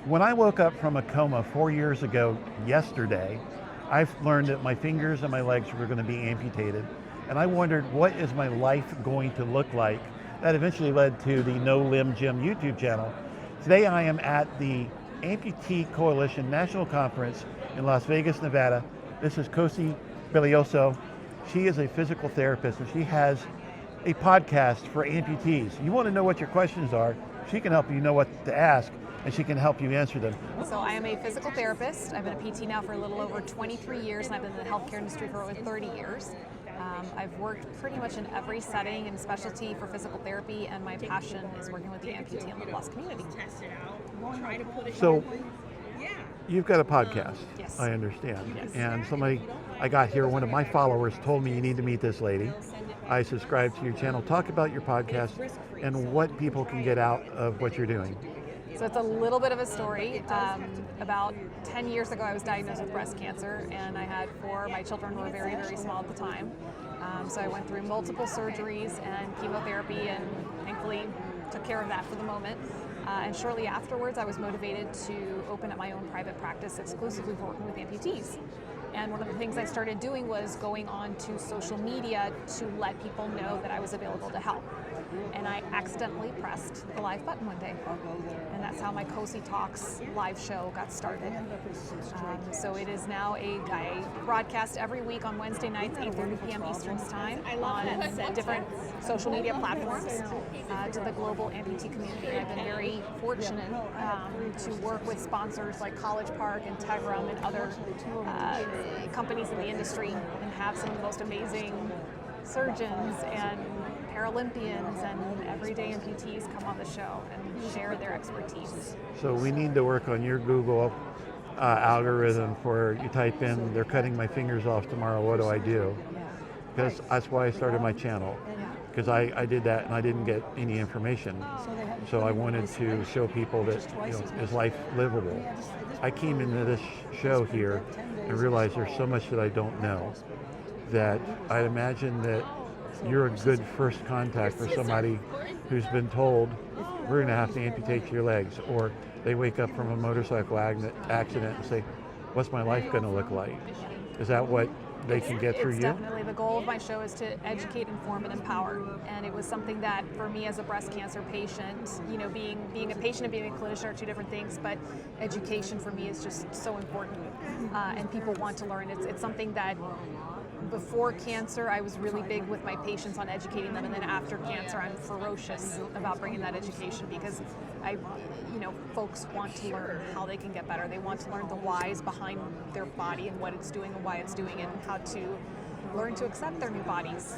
When I woke up from a coma 4 years ago yesterday, I've learned that my fingers and my legs were going to be amputated. And I wondered, what is my life going to look like? That eventually led to the No Limb Gym YouTube channel. Today I am at the Amputee Coalition National Conference in Las Vegas, Nevada. This is Cosi Belloso. She is a physical therapist and she has a podcast for amputees. You want to know what your questions are, she can help you know what to ask and she can help you answer them. So I am a physical therapist. I've been a PT now for a little over 23 years and I've been in the healthcare industry for over 30 years. I've worked pretty much in every setting and specialty for physical therapy, and my passion is working with the amputee and the loss community. So you've got a podcast, Yes. I understand. Yes. And I got here, one of my followers told me you need to meet this lady. I subscribe to your channel. Talk about your podcast and what people can get out of what you're doing. So it's a little bit of a story. About 10 years ago, I was diagnosed with breast cancer, and I had four. My children were very, very small at the time. So I went through multiple surgeries and chemotherapy, and thankfully took care of that for the moment. And shortly afterwards, I was motivated to open up my own private practice exclusively for working with amputees. And one of the things I started doing was going on to social media to let people know that I was available to help. And I accidentally pressed the live button one day. And that's how my Cosi Talks live show got started. So it is now I broadcast every week on Wednesday nights, 8:30 p.m. Eastern Time on different social media platforms to the global amputee community. I've been very fortunate to work with sponsors like College Park and Tegrum and other companies in the industry and have some of the most amazing surgeons and Paralympians and everyday amputees come on the show and share their expertise. So we need to work on your Google algorithm for you type in, they're cutting my fingers off tomorrow, what do I do? Because that's why I started my channel. Because I did that and I didn't get any information. So I wanted to show people that is life livable. I came into this show here and realized there's so much that I don't know, that I'd imagine that you're a good first contact for somebody who's been told we're going to have to amputate your legs, or they wake up from a motorcycle accident and say, what's my life going to look like? Is that what they can get through you? Definitely. The goal of my show is to educate, inform, and empower. And it was something that, for me as a breast cancer patient, being a patient and being a clinician are two different things, but education for me is just so important. And people want to learn. It's something that before cancer, I was really big with my patients on educating them, and then after cancer, I'm ferocious about bringing that education because folks want to learn how they can get better. They want to learn the whys behind their body and what it's doing and why it's doing it, and how to learn to accept their new bodies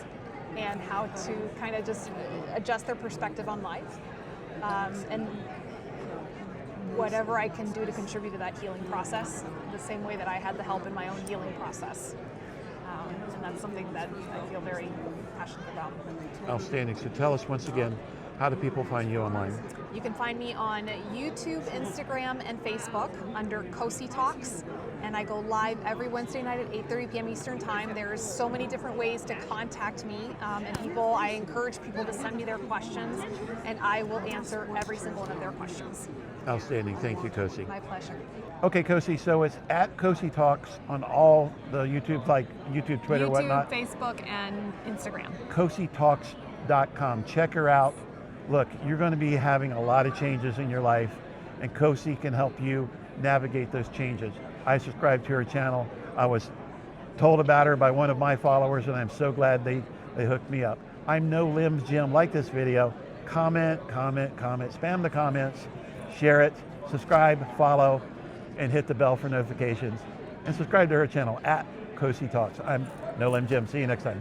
and how to kind of just adjust their perspective on life. And whatever I can do to contribute to that healing process, the same way that I had the help in my own healing process. And that's something that I feel very passionate about. Outstanding. So tell us once again, how do people find you online? You can find me on YouTube, Instagram, and Facebook under Cosi Talks. And I go live every Wednesday night at 8:30 p.m. Eastern Time. There's so many different ways to contact me. And I encourage people to send me their questions, and I will answer every single one of their questions. Outstanding. Thank you, Cosi. My pleasure. Okay, Cosi, so it's at Cosi Talks on all the YouTube, like YouTube, Twitter, YouTube, whatnot. Facebook, and Instagram. CosiTalks.com. Check her out. Look, you're going to be having a lot of changes in your life, and Cosi can help you navigate those changes. I subscribe to her channel. I was told about her by one of my followers, and I'm so glad they hooked me up. I'm No Limbs Jim. Like this video, comment, spam the comments, share it, subscribe, follow, and hit the bell for notifications. And subscribe to her channel at Cosi Talks. I'm No Limb Jim. See you next time.